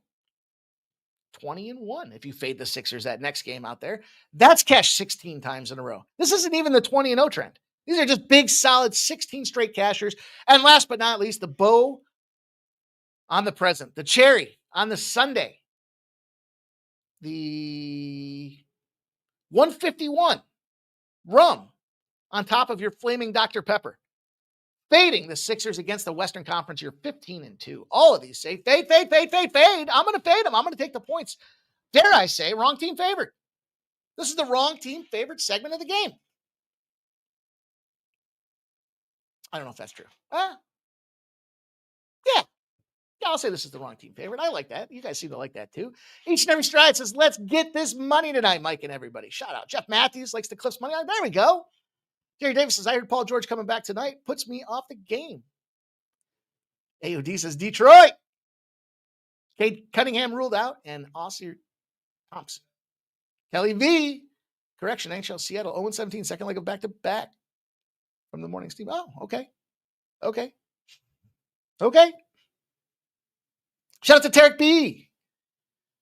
20-1 if you fade the Sixers that next game out there. That's cash 16 times in a row. This isn't even the 20-0 trend. These are just big, solid 16 straight cashers. And last but not least, the bow on the present. The cherry on the Sunday. The 151 rum on top of your flaming Dr. Pepper. Fading the Sixers against the Western Conference. You're 15-2. All of these say fade, fade, fade, fade, fade. I'm going to fade them. I'm going to take the points. Dare I say, wrong team favored. This is the wrong team favored segment of the game. I don't know if that's true. Yeah, I'll say this is the wrong team favorite. I like that. You guys seem to like that too. Each and every stride says, let's get this money tonight, Mike and everybody. Shout out. Jeff Matthews likes the Cliffs money. There we go. Jerry Davis says, I heard Paul George coming back tonight. Puts me off the game. AOD says, Detroit. Cade Cunningham ruled out. And Ossie Thompson. Kelly V. Correction, NHL Seattle 0-17. Second leg of back-to-back from the morning steam. Oh, okay. Shout out to Tarek B.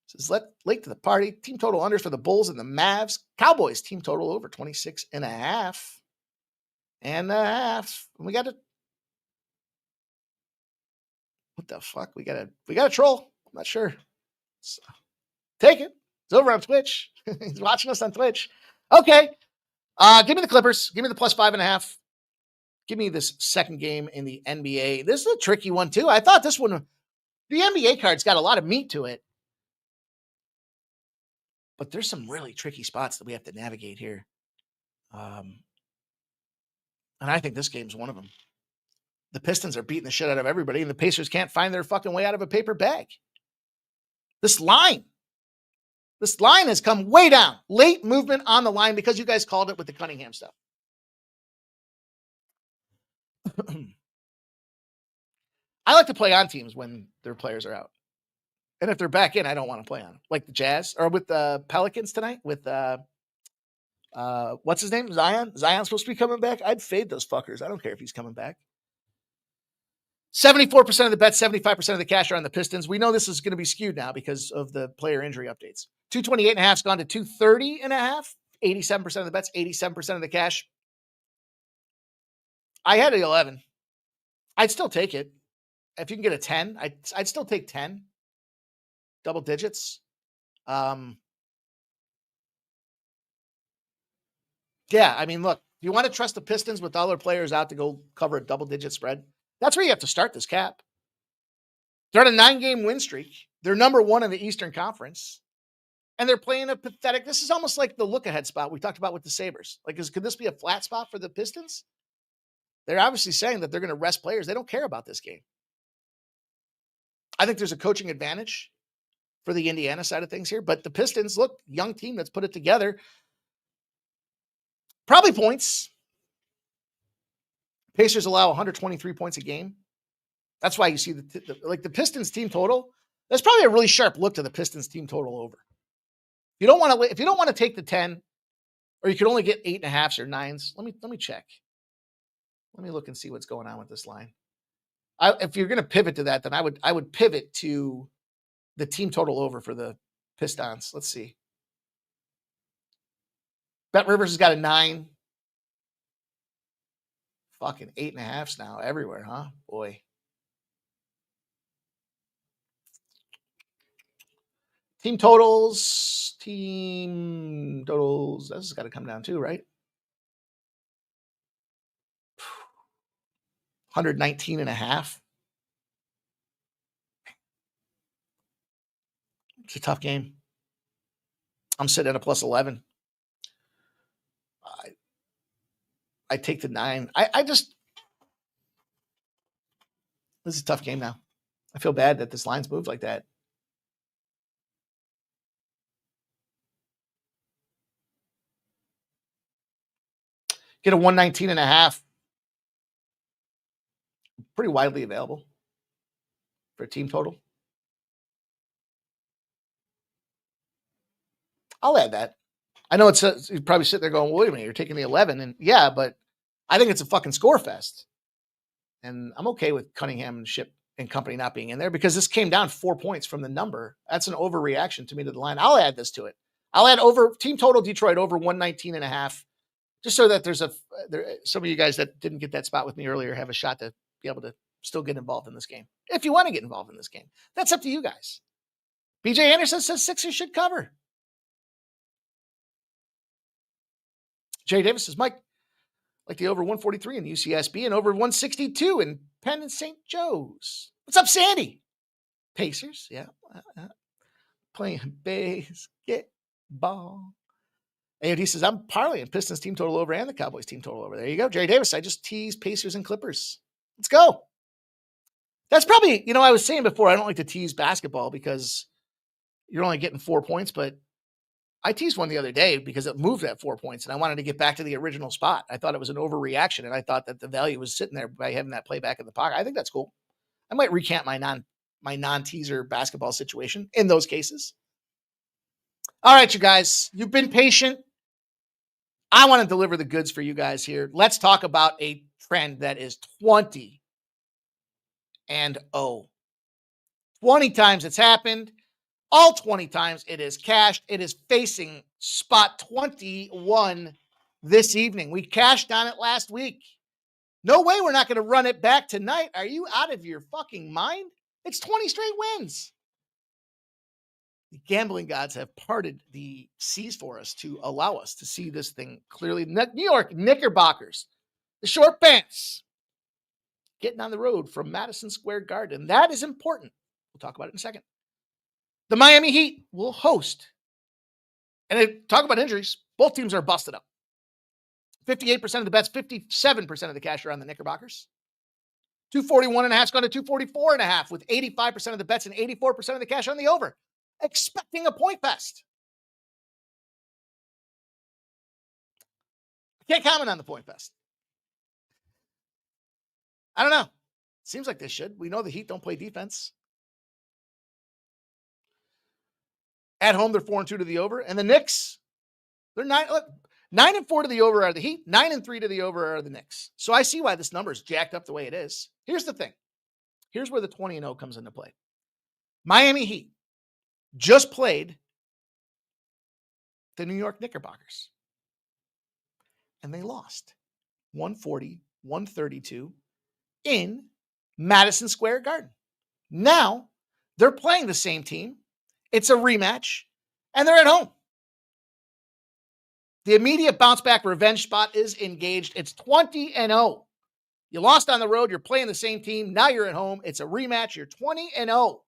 Says, late to the party. Team total unders for the Bulls and the Mavs. Cowboys team total over 26.5. We got to. What the fuck? We got a troll. I'm not sure. So, take it. It's over on Twitch. He's watching us on Twitch. Okay. Give me the Clippers. Give me the plus 5.5. Give me this second game in the NBA. This is a tricky one too. I thought this one, the NBA card's got a lot of meat to it. But there's some really tricky spots that we have to navigate here. And I think this game's one of them. The Pistons are beating the shit out of everybody, and the Pacers can't find their fucking way out of a paper bag. This line has come way down. Late movement on the line because you guys called it with the Cunningham stuff. I like to play on teams when their players are out. And if they're back in, I don't want to play on them. Like the Jazz or with the Pelicans tonight with what's his name? Zion? Zion's supposed to be coming back. I'd fade those fuckers. I don't care if he's coming back. 74% of the bets, 75% of the cash are on the Pistons. We know this is going to be skewed now because of the player injury updates. 228.5 has gone to 230.5. 87% of the bets, 87% of the cash. I had an 11. I'd still take it. If you can get a 10, I'd still take 10. Double digits. Yeah, I mean, look, you want to trust the Pistons with all their players out to go cover a double-digit spread? That's where you have to start this cap. They're on a 9-game win streak. They're number 1 in the Eastern Conference. And they're playing a pathetic... This is almost like the look-ahead spot we talked about with the Sabres. Like, could this be a flat spot for the Pistons? They're obviously saying that they're going to rest players. They don't care about this game. I think there's a coaching advantage for the Indiana side of things here. But the Pistons, look, young team that's put it together. Probably points. Pacers allow 123 points a game. That's why you see the Pistons team total. That's probably a really sharp look to the Pistons team total over. If you don't want to take the 10, or you could only get 8.5s or 9s. Let me check. Let me look and see what's going on with this line. If you're going to pivot to that, then I would pivot to the team total over for the Pistons. Let's see. Bet Rivers has got a 9. Fucking 8.5s now everywhere, huh? Boy. Team totals. This has got to come down too, right? 119.5. It's a tough game. I'm sitting at a plus 11. I take the 9. This is a tough game now. I feel bad that this line's moved like that. Get a 119.5. Pretty widely available for a team total. I'll add that. I know you're probably sitting there going, wait a minute, you're taking the 11. And yeah, but I think it's a fucking score fest. And I'm okay with Cunningham and Ship and company not being in there because this came down 4 points from the number. That's an overreaction to me to the line. I'll add this to it. I'll add over team total Detroit over 119.5. Just so that there's some of you guys that didn't get that spot with me earlier have a shot to be able to still get involved in this game. If you want to get involved in this game, that's up to you guys. BJ Anderson says Sixers should cover. Jay Davis says, Mike, like the over 143 in UCSB and over 162 in Penn and St. Joe's. What's up, Sandy? Pacers, yeah. Playing basketball. AOD says, I'm parlaying Pistons team total over and the Cowboys team total over. There you go. Jerry Davis, I just teased Pacers and Clippers. Let's go. That's probably, I was saying before, I don't like to tease basketball because you're only getting 4 points, but I teased one the other day because it moved at 4 points and I wanted to get back to the original spot. I thought it was an overreaction and I thought that the value was sitting there by having that play back in the pocket. I think that's cool. I might recant my non-teaser basketball situation in those cases. All right, you guys, you've been patient. I want to deliver the goods for you guys here. Let's talk about a trend that is 20 and 0. 20 times it's happened. All 20 times it is cashed. It is facing spot 21 this evening. We cashed on it last week. No way we're not going to run it back tonight. Are you out of your fucking mind? It's 20 straight wins. The gambling gods have parted the seas for us to allow us to see this thing clearly. New York Knickerbockers, the short pants, getting on the road from Madison Square Garden. That is important. We'll talk about it in a second. The Miami Heat will host And they talk about injuries. Both teams are busted up. 58% of the bets, 57% of the cash are on the Knickerbockers. 241.5 has gone to 244.5 with 85% of the bets and 84% of the cash on the over. Expecting a point fest. I can't comment on the point fest. I don't know. Seems like they should. We know the Heat don't play defense. At home, they're 4-2 to the over. And the Knicks, they're 9-4 to the over are the Heat. 9-3 to the over are the Knicks. So I see why this number is jacked up the way it is. Here's the thing. Here's where the 20-0 comes into play. Miami Heat just played the New York Knickerbockers. And they lost 140-132 in Madison Square Garden. Now they're playing the same team. It's a rematch, and they're at home. The immediate bounce back revenge spot is engaged. It's 20-0. You lost on the road. You're playing the same team. Now you're at home. It's a rematch. You're 20-0.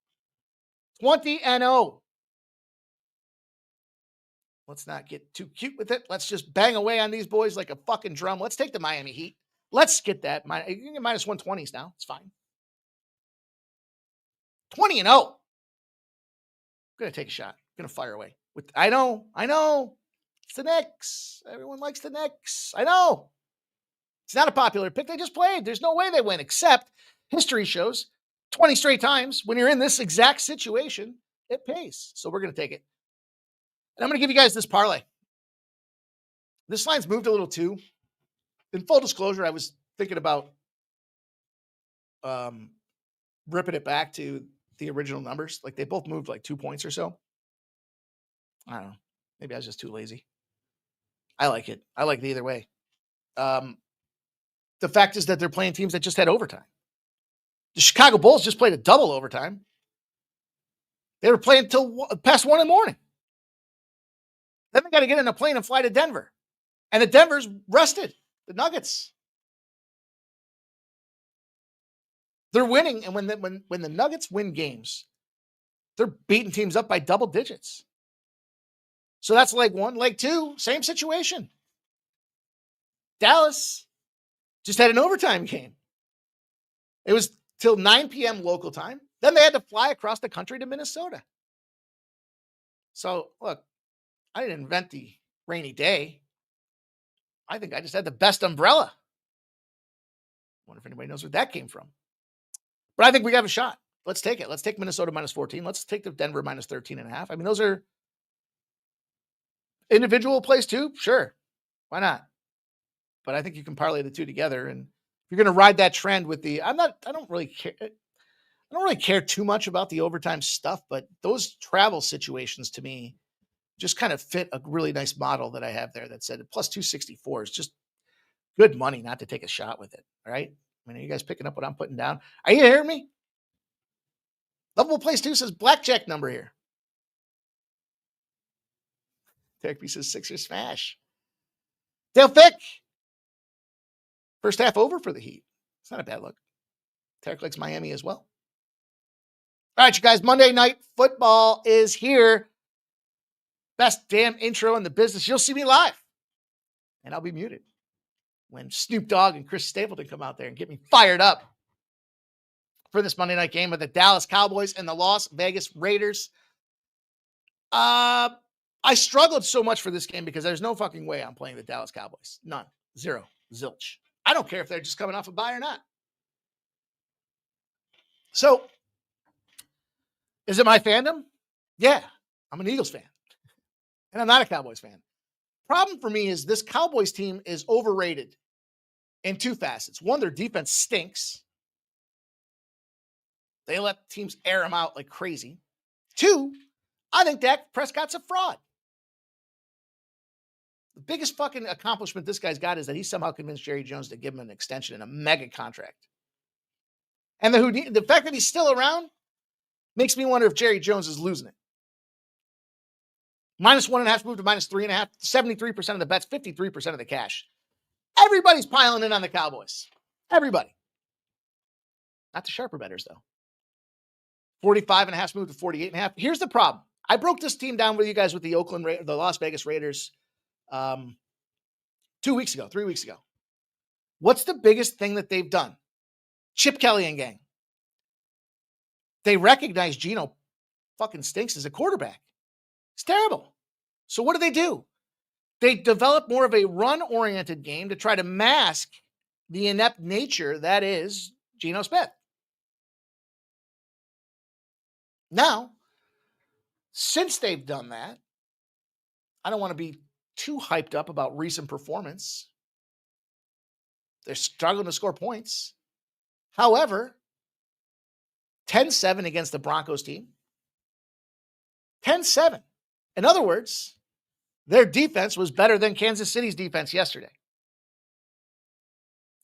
20-0. Let's not get too cute with it. Let's just bang away on these boys like a fucking drum. Let's take the Miami Heat. Let's get that. You can get minus 120s now. It's fine. 20-0. I'm going to take a shot. I'm going to fire away. I know. It's the Knicks. Everyone likes the Knicks. I know. It's not a popular pick. They just played. There's no way they win, except history shows 20 straight times when you're in this exact situation, it pays. So we're going to take it. And I'm going to give you guys this parlay. This line's moved a little too. In full disclosure, I was thinking about ripping it back to the original numbers. Like they both moved like 2 points or so. I don't know. Maybe I was just too lazy. I like it. I like it either way. The fact is that they're playing teams that just had overtime. The Chicago Bulls just played a double overtime. They were playing till past 1 in the morning. Then they got to get in a plane and fly to Denver. And the Denver's rested. The Nuggets. They're winning. And when the Nuggets win games, they're beating teams up by double digits. So that's leg one. Leg two, same situation. Dallas just had an overtime game. It was till 9 p.m. local time. Then they had to fly across the country to Minnesota. So, look, I didn't invent the rainy day. I think I just had the best umbrella. Wonder if anybody knows where that came from. But I think we have a shot. Let's take it. Let's take Minnesota minus 14. Let's take the Denver minus 13.5. I mean, those are individual plays too. Sure. Why not? But I think you can parlay the two together. And if you're going to ride that trend with I don't really care too much about the overtime stuff, but those travel situations to me just kind of fit a really nice model that I have there that said plus 264 is just good money not to take a shot with it. All right. I mean, are you guys picking up what I'm putting down? Are you hearing me? Lovable Place 2 says blackjack number here. Derek B says Sixers smash. Dale Fick. First half over for the Heat. It's not a bad look. Tarek likes Miami as well. All right, you guys. Monday Night Football is here. Best damn intro in the business. You'll see me live. And I'll be muted when Snoop Dogg and Chris Stapleton come out there and get me fired up for this Monday night game with the Dallas Cowboys and the Las Vegas Raiders. I struggled so much for this game because there's no fucking way I'm playing the Dallas Cowboys. None. Zero. Zilch. I don't care if they're just coming off a bye or not. So, is it my fandom? Yeah. I'm an Eagles fan. And I'm not a Cowboys fan. Problem for me is this Cowboys team is overrated in two facets. One, their defense stinks. They let teams air them out like crazy. Two, I think Dak Prescott's a fraud. The biggest fucking accomplishment this guy's got is that he somehow convinced Jerry Jones to give him an extension and a mega contract. And the fact that he's still around makes me wonder if Jerry Jones is losing it. Minus 1.5 moved to minus 3.5. 73% of the bets, 53% of the cash. Everybody's piling in on the Cowboys. Everybody. Not the sharper bettors, though. 45.5 moved to 48.5. Here's the problem. I broke this team down with you guys with the the Las Vegas Raiders 3 weeks ago. What's the biggest thing that they've done? Chip Kelly and gang. They recognize Geno fucking stinks as a quarterback. It's terrible. So what do? They develop more of a run-oriented game to try to mask the inept nature that is Geno Smith. Now, since they've done that, I don't want to be too hyped up about recent performance. They're struggling to score points. However, 10-7 against the Broncos team. 10-7. In other words, their defense was better than Kansas City's defense yesterday.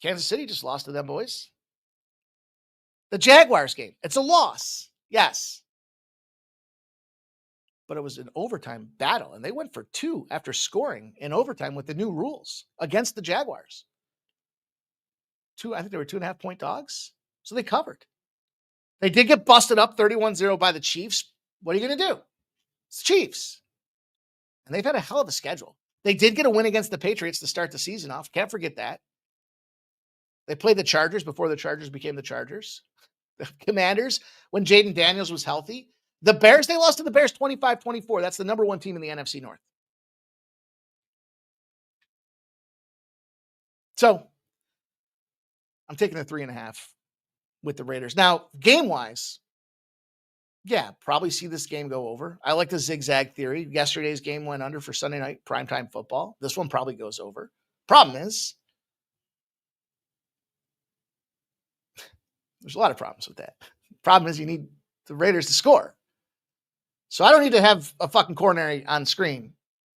Kansas City just lost to them boys. The Jaguars game, it's a loss. Yes. But it was an overtime battle, and they went for 2 after scoring in overtime with the new rules against the Jaguars. I think they were 2.5-point dogs, so they covered. They did get busted up 31-0 by the Chiefs. What are you going to do? It's the Chiefs. And they've had a hell of a schedule. They did get a win against the Patriots to start the season off. Can't forget that. They played the Chargers before the Chargers became the Chargers. The Commanders, when Jaden Daniels was healthy. The Bears, they lost to the Bears 25-24. That's the number 1 team in the NFC North. So, I'm taking the 3.5 with the Raiders. Now, game-wise, yeah, probably see this game go over. I like the zigzag theory. Yesterday's game went under for Sunday night primetime football. This one probably goes over. Problem is, there's a lot of problems with that. Problem is, you need the Raiders to score. So I don't need to have a fucking coronary on screen.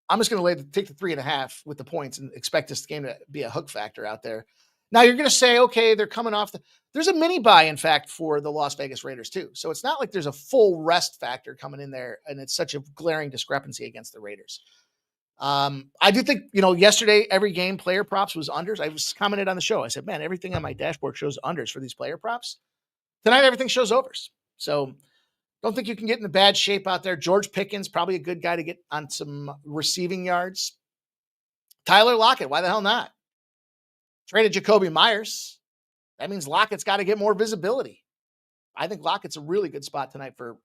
I'm just going to take the 3.5 with the points and expect this game to be a hook factor out there. Now you're going to say, okay, they're coming off there's a mini bye, in fact, for the Las Vegas Raiders too. So it's not like there's a full rest factor coming in there, and it's such a glaring discrepancy against the Raiders. I do think, yesterday, every game player props was unders. I was commented on the show. I said, man, everything on my dashboard shows unders for these player props. Tonight, everything shows overs. So don't think you can get in a bad shape out there. George Pickens, probably a good guy to get on some receiving yards. Tyler Lockett, why the hell not? Traded Jacoby Myers. That means Lockett's got to get more visibility. I think Lockett's a really good spot tonight for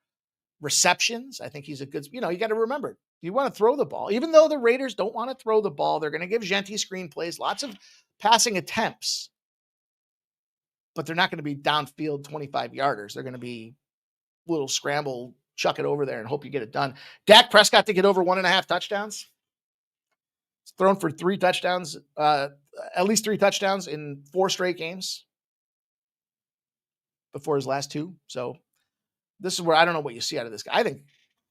receptions. I think he's a good, you got to remember, you want to throw the ball. Even though the Raiders don't want to throw the ball, they're going to give Genti screen plays, lots of passing attempts, but they're not going to be downfield 25-yarders. They're going to be little scramble, chuck it over there and hope you get it done. Dak Prescott to get over 1.5 touchdowns. He's thrown for 3 touchdowns, at least 3 touchdowns in 4 straight games before his last 2. So this is where I don't know what you see out of this guy. I think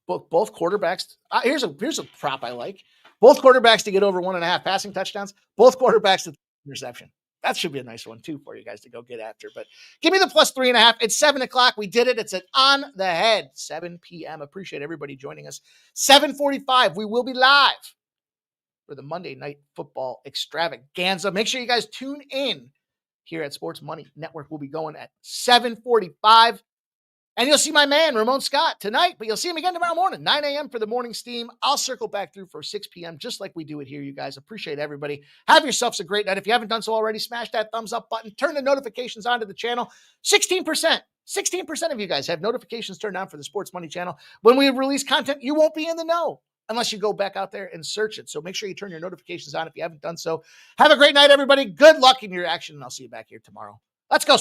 both quarterbacks. Here's a prop I like. Both quarterbacks to get over 1.5 passing touchdowns. Both quarterbacks to interception. That should be a nice one too for you guys to go get after. But give me the plus 3.5. It's 7:00. We did it. It's an on the head 7 p.m. Appreciate everybody joining us. 7:45. We will be live for the Monday Night Football extravaganza. Make sure you guys tune in here at Sports Money Network. We'll be going at 7:45. And you'll see my man, Ramon Scott, tonight, but you'll see him again tomorrow morning, 9 a.m. for the morning steam. I'll circle back through for 6 p.m., just like we do it here, you guys. Appreciate everybody. Have yourselves a great night. If you haven't done so already, smash that thumbs up button. Turn the notifications on to the channel. 16% of you guys have notifications turned on for the Sports Money channel. When we release content, you won't be in the know unless you go back out there and search it. So make sure you turn your notifications on if you haven't done so. Have a great night, everybody. Good luck in your action, and I'll see you back here tomorrow. Let's go.